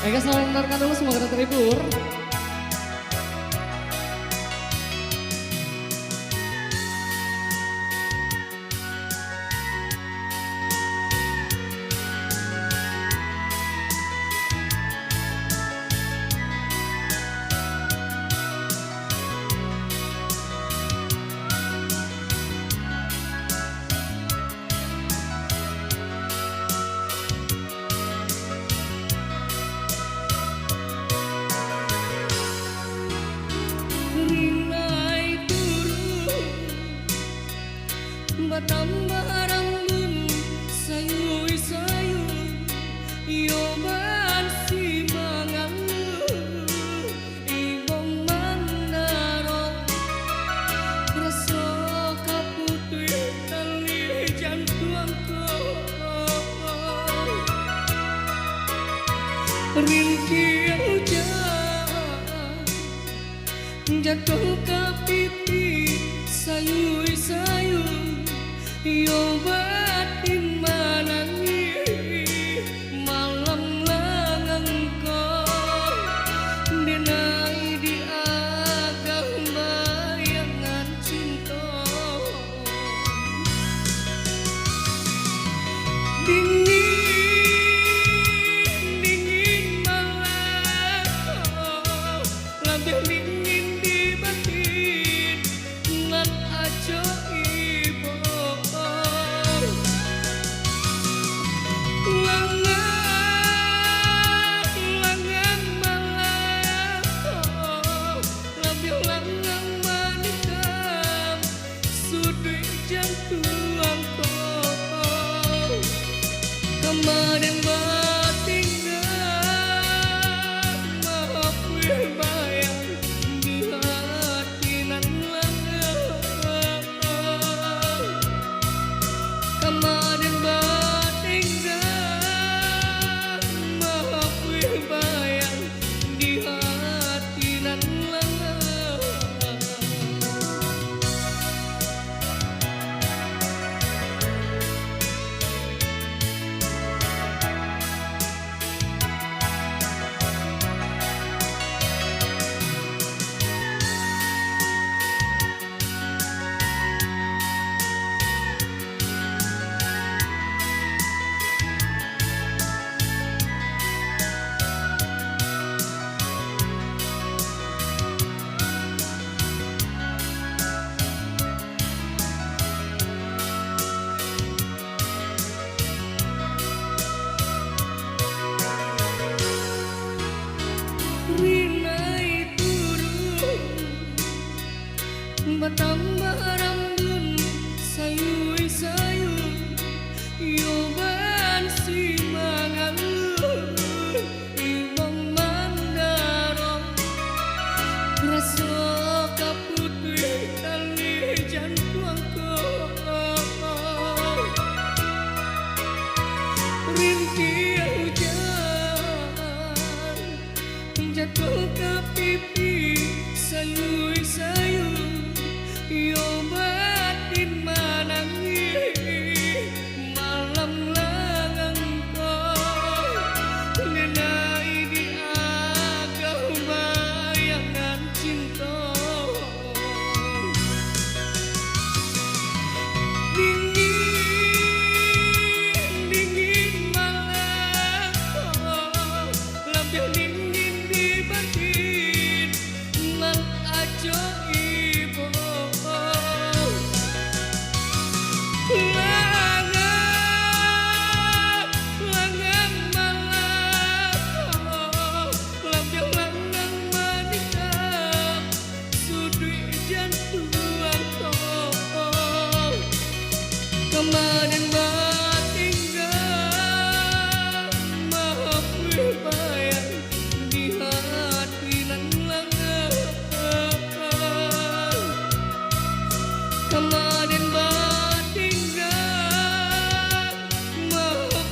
Eka selamat mendengarkan dulu, semoga terhibur. Batambah rambun sayu-sayu yoban si mangalu ibong mandaro rasa kaputih tali jantuangku rintik hujan jatuh ke pipi sayu-sayu yo batin manangi malam langang ko denai di agak bayangan cinta dingin dingin malam lebih dingin di batin nan aja kemarin batinggal maaf bayang di hati nan langgeng kemarin batinggal maaf bayang di hati nan langgeng batambah rambun sayu-sayu yoban si mangalu ibang mandaro rasa kaputih tali jantuangku rintik hujan jatuh ke pipi sayu-sayu yo batin manangi malam langang ko denai di agak bayangan cinta dingin dingin malam lebih dingin di batin nan ajaib langang malam lebih langang manikah sudui jantuangku kemarin batinggal maaf bayang di hati nan langgeng kemarin batinggal maaf